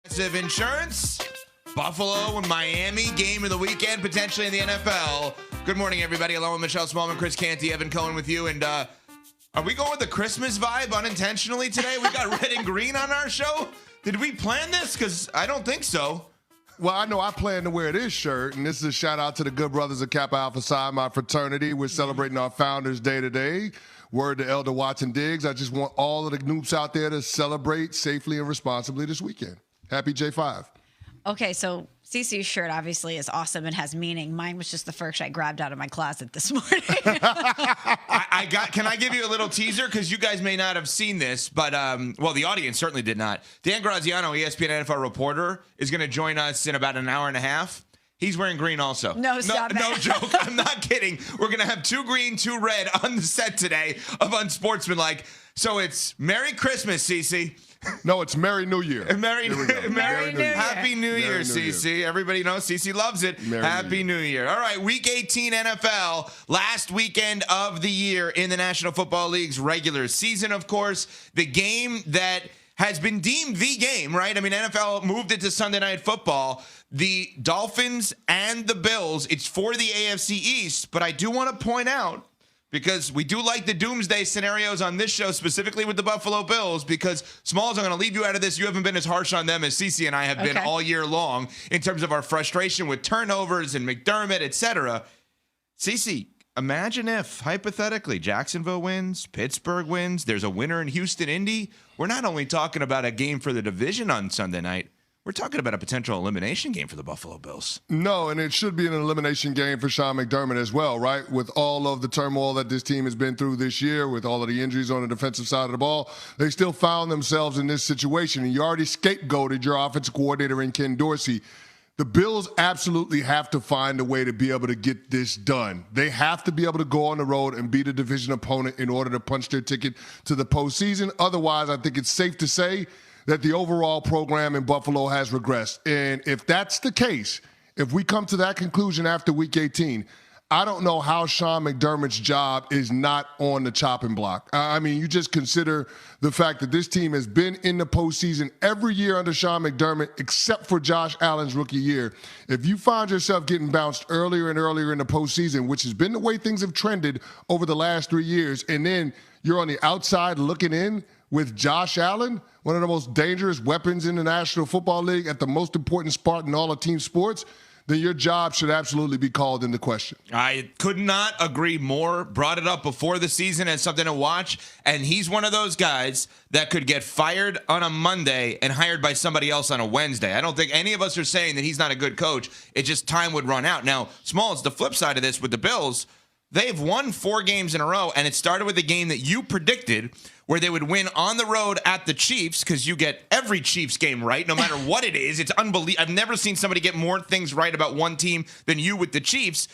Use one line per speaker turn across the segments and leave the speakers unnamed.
Progressive Insurance, Buffalo and Miami, game of the weekend, potentially in the NFL. Good morning, everybody. Along with Michelle Smallman, Chris Canty, Evan Cohen with you. And are we going with the Christmas vibe unintentionally today? We got red and green on our show. Did we plan this? Because I don't think so.
Well, I know I plan to wear this shirt, and this is a shout-out to the good brothers of Kappa Alpha Psi, my fraternity. We're celebrating our Founders Day today. Word to Elder Watson Diggs. I just want all of the noops out there to celebrate safely and responsibly this weekend. Happy J5.
Okay, so CC's shirt obviously is awesome and has meaning. Mine was just the first I grabbed out of my closet this morning.
Can I give you a little teaser? Because you guys may not have seen this, but, well, the audience certainly did not. Dan Graziano, ESPN NFL reporter, is going to join us in about an hour and a half. He's wearing green also.
No, stop
No
it.
joke. I'm not kidding. We're going to have 2 green, 2 red on the set today of Unsportsmanlike. So it's Merry Christmas, CC.
No, it's Merry New Year.
Merry New Year. Happy New Year, CC. Everybody knows CC loves it. Happy New Year. All right, Week 18 NFL, last weekend of the year in the National Football League's regular season, of course. The game that has been deemed the game, right? I mean, NFL moved it to Sunday Night Football. The Dolphins and the Bills, it's for the AFC East, but I do want to point out, because we do like the doomsday scenarios on this show, specifically with the Buffalo Bills, because, Smalls, I'm going to leave you out of this. You haven't been as harsh on them as Cece and I have been all year long in terms of our frustration with turnovers and McDermott, etc. Cece, imagine if, hypothetically, Jacksonville wins, Pittsburgh wins, there's a winner in Houston, Indy. We're not only talking about a game for the division on Sunday night, we're talking about a potential elimination game for the Buffalo Bills.
No, and it should be an elimination game for Sean McDermott as well, right? With all of the turmoil that this team has been through this year, with all of the injuries on the defensive side of the ball, they still found themselves in this situation. And you already scapegoated your offensive coordinator in Ken Dorsey. The Bills absolutely have to find a way to be able to get this done. They have to be able to go on the road and beat a division opponent in order to punch their ticket to the postseason. Otherwise, I think it's safe to say that the overall program in Buffalo has regressed. And if that's the case, if we come to that conclusion after Week 18, I don't know how Sean McDermott's job is not on the chopping block. I mean, you just consider the fact that this team has been in the postseason every year under Sean McDermott, except for Josh Allen's rookie year. If you find yourself getting bounced earlier and earlier in the postseason, which has been the way things have trended over the last 3 years, and then you're on the outside looking in with Josh Allen, one of the most dangerous weapons in the National Football League at the most important spot in all of team sports, then your job should absolutely be called into question.
I could not agree more. Brought it up before the season as something to watch, and he's one of those guys that could get fired on a Monday and hired by somebody else on a Wednesday. I don't think any of us are saying that he's not a good coach. It's just time would run out. Now, Smalls, the flip side of this with the Bills, they've won 4 games in a row, and it started with a game that you predicted where they would win on the road at the Chiefs, because you get every Chiefs game right, no matter what it is. It's unbelievable. I've never seen somebody get more things right about one team than you with the Chiefs.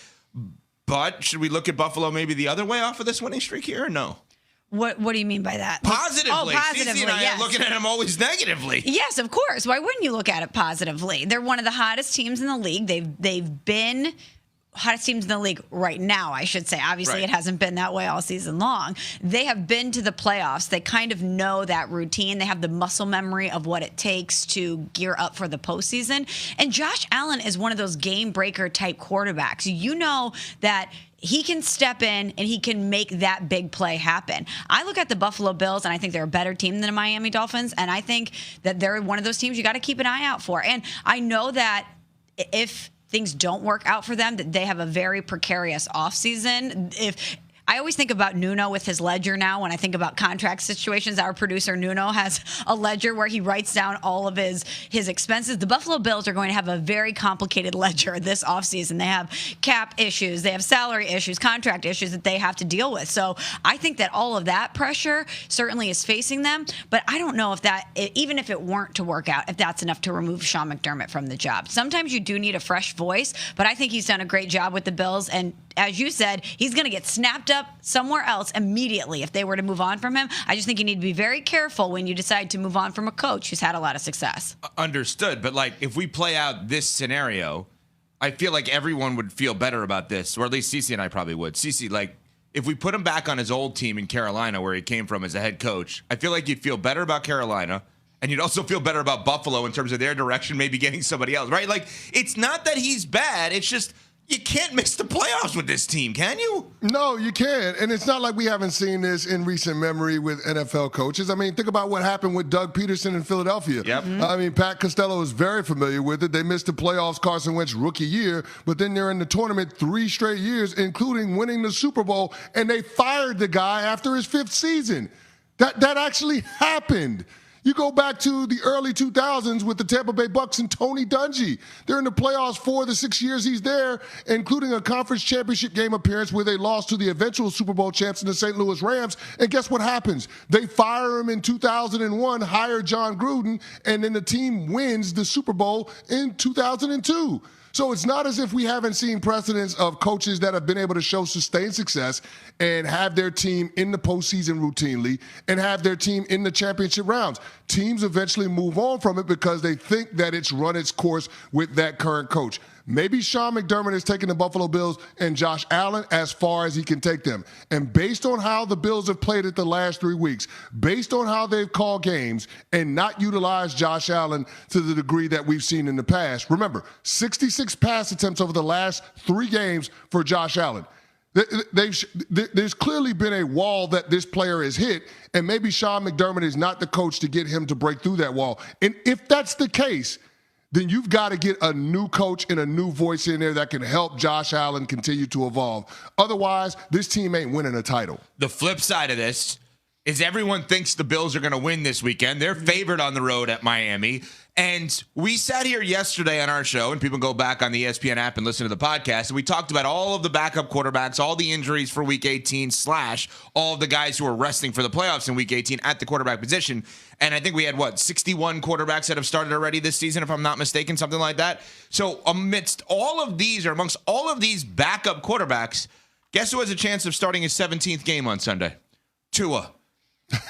But should we look at Buffalo maybe the other way off of this winning streak here or no?
What do you mean by that?
Positively.
Positively,
Cece and I
yes.
are looking at them always negatively.
Yes, of course. Why wouldn't you look at it positively? They're one of the hottest teams in the league. They've been hottest teams in the league right now, I should say. Obviously, It hasn't been that way all season long. They have been to the playoffs. They kind of know that routine. They have the muscle memory of what it takes to gear up for the postseason. And Josh Allen is one of those game breaker type quarterbacks. You know that he can step in and he can make that big play happen. I look at the Buffalo Bills and I think they're a better team than the Miami Dolphins. And I think that they're one of those teams you got to keep an eye out for. And I know that if things don't work out for them, that they have a very precarious offseason. I always think about Nuno with his ledger now when I think about contract situations. Our producer, Nuno, has a ledger where he writes down all of his expenses. The Buffalo Bills are going to have a very complicated ledger this offseason. They have cap issues. They have salary issues, contract issues that they have to deal with. So I think that all of that pressure certainly is facing them. But I don't know if that, even if it weren't to work out, if that's enough to remove Sean McDermott from the job. Sometimes you do need a fresh voice, but I think he's done a great job with the Bills. And as you said, he's going to get snapped up somewhere else immediately if they were to move on from him. I just think you need to be very careful when you decide to move on from a coach who's had a lot of success.
Understood. But, like, if we play out this scenario, I feel like everyone would feel better about this, or at least Cece and I probably would. Cece, like, if we put him back on his old team in Carolina where he came from as a head coach, I feel like you'd feel better about Carolina, And you'd also feel better about Buffalo in terms of their direction, maybe getting somebody else, right? Like, it's not that he's bad. It's just you can't miss the playoffs with this team, can you?
No, you can't. And it's not like we haven't seen this in recent memory with NFL coaches. I mean, think about what happened with Doug Peterson in Philadelphia.
Yep.
I mean, Pat Costello is very familiar with it. They missed the playoffs Carson Wentz rookie year, but then they're in the tournament 3 straight years, including winning the Super Bowl, and they fired the guy after his 5th season. That actually happened. You go back to the early 2000s with the Tampa Bay Bucks and Tony Dungy. They're in the playoffs 4 of the 6 years he's there, including a conference championship game appearance where they lost to the eventual Super Bowl champs in the St. Louis Rams. And guess what happens? They fire him in 2001, hire John Gruden, and then the team wins the Super Bowl in 2002. So it's not as if we haven't seen precedents of coaches that have been able to show sustained success and have their team in the postseason routinely and have their team in the championship rounds. Teams eventually move on from it because they think that it's run its course with that current coach. Maybe Sean McDermott is taking the Buffalo Bills and Josh Allen as far as he can take them. And based on how the Bills have played it the last 3 weeks, based on how they've called games and not utilized Josh Allen to the degree that we've seen in the past. Remember, 66 pass attempts over the last 3 games for Josh Allen. There's clearly been a wall that this player has hit, and maybe Sean McDermott is not the coach to get him to break through that wall. And if that's the case, then you've got to get a new coach and a new voice in there that can help Josh Allen continue to evolve. Otherwise, this team ain't winning a title.
The flip side of this is everyone thinks the Bills are going to win this weekend. They're favored on the road at Miami. And we sat here yesterday on our show, and people can go back on the ESPN app and listen to the podcast, and we talked about all of the backup quarterbacks, all the injuries for Week 18 / all of the guys who are resting for the playoffs in Week 18 at the quarterback position. And I think we had, 61 quarterbacks that have started already this season, if I'm not mistaken, something like that. So amidst all of these, or amongst all of these backup quarterbacks, guess who has a chance of starting his 17th game on Sunday? Tua.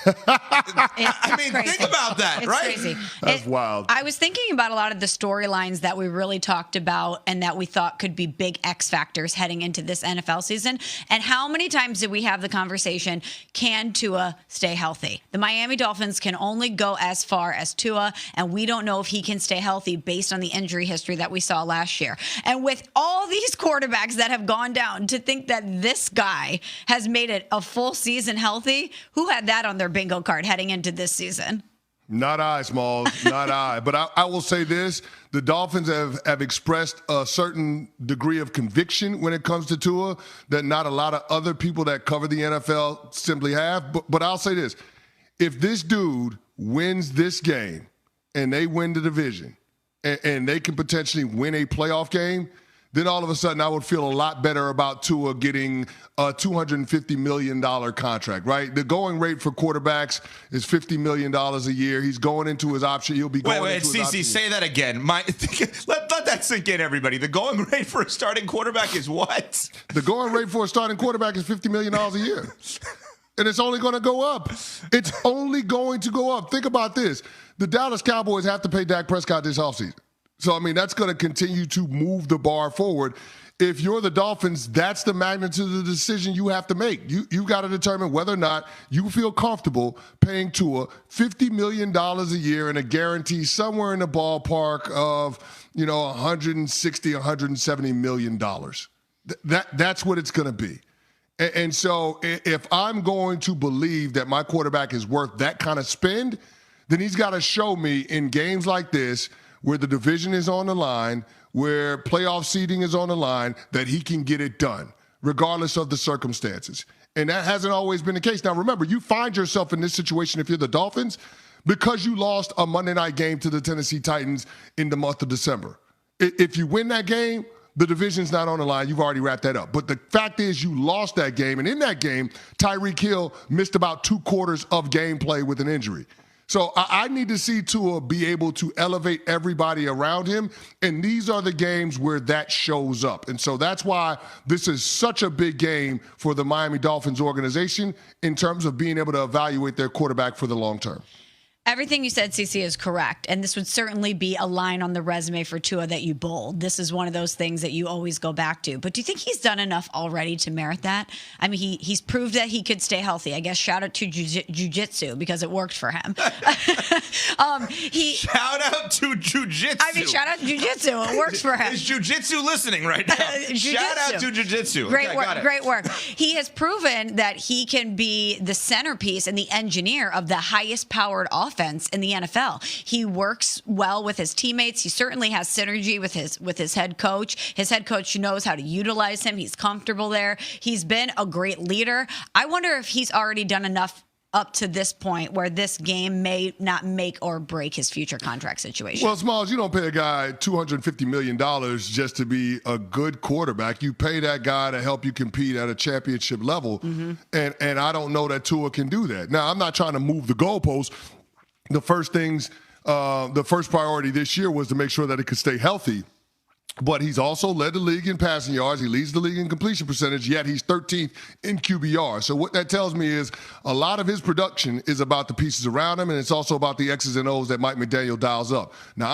I mean,
crazy.
Think about that,
it's
right?
Crazy.
That's wild.
I was thinking about a lot of the storylines that we really talked about and that we thought could be big X factors heading into this NFL season. And how many times did we have the conversation, can Tua stay healthy? The Miami Dolphins can only go as far as Tua, and we don't know if he can stay healthy based on the injury history that we saw last year. And with all these quarterbacks that have gone down, to think that this guy has made it a full season healthy, who had that on their bingo card heading into this season?
Not I, Smalls, not I. But I will say this, the Dolphins have expressed a certain degree of conviction when it comes to Tua that not a lot of other people that cover the NFL simply have. But I'll say this, if this dude wins this game and they win the division and they can potentially win a playoff game, then all of a sudden I would feel a lot better about Tua getting a $250 million contract, right? The going rate for quarterbacks is $50 million a year. He's going into his option. He'll be going into his option.
Cece, say that again. Let that sink in, everybody. The going rate for a starting quarterback is what?
The going rate for a starting quarterback is $50 million a year. And it's only going to go up. It's only going to go up. Think about this. The Dallas Cowboys have to pay Dak Prescott this offseason. So, I mean, that's going to continue to move the bar forward. If you're the Dolphins, that's the magnitude of the decision you have to make. You've got to determine whether or not you feel comfortable paying Tua $50 million a year and a guarantee somewhere in the ballpark of, $160, $170 million. That's what it's going to be. And so if I'm going to believe that my quarterback is worth that kind of spend, then he's got to show me in games like this where the division is on the line, where playoff seeding is on the line, that he can get it done, regardless of the circumstances. And that hasn't always been the case. Now, remember, you find yourself in this situation if you're the Dolphins because you lost a Monday night game to the Tennessee Titans in the month of December. If you win that game, the division's not on the line. You've already wrapped that up. But the fact is you lost that game, and in that game, Tyreek Hill missed about 2 quarters of gameplay with an injury. So I need to see Tua be able to elevate everybody around him, and these are the games where that shows up. And so that's why this is such a big game for the Miami Dolphins organization in terms of being able to evaluate their quarterback for the long term.
Everything you said, CC, is correct. And this would certainly be a line on the resume for Tua that you bold. This is one of those things that you always go back to. But do you think he's done enough already to merit that? I mean, he's proved that he could stay healthy. I guess shout out to jiu-jitsu because it worked for him.
Shout out to jiu-jitsu.
I mean, shout out to jiu-jitsu. It works for him.
Is jiu-jitsu listening right now? Shout out to jiu-jitsu.
Great work.
Got it.
Great work. He has proven that he can be the centerpiece and the engineer of the highest powered offense in the NFL. He works well with his teammates. He certainly has synergy with his head coach. His head coach knows how to utilize him. He's comfortable there. He's been a great leader. I wonder if he's already done enough up to this point where this game may not make or break his future contract situation.
Well, Smalls, you don't pay a guy $250 million just to be a good quarterback. You pay that guy to help you compete at a championship level. Mm-hmm. And I don't know that Tua can do that. Now, I'm not trying to move the goalposts. The first priority this year was to make sure that he could stay healthy. But he's also led the league in passing yards. He leads the league in completion percentage, yet he's 13th in QBR. So what that tells me is a lot of his production is about the pieces around him, and it's also about the X's and O's that Mike McDaniel dials up. Now,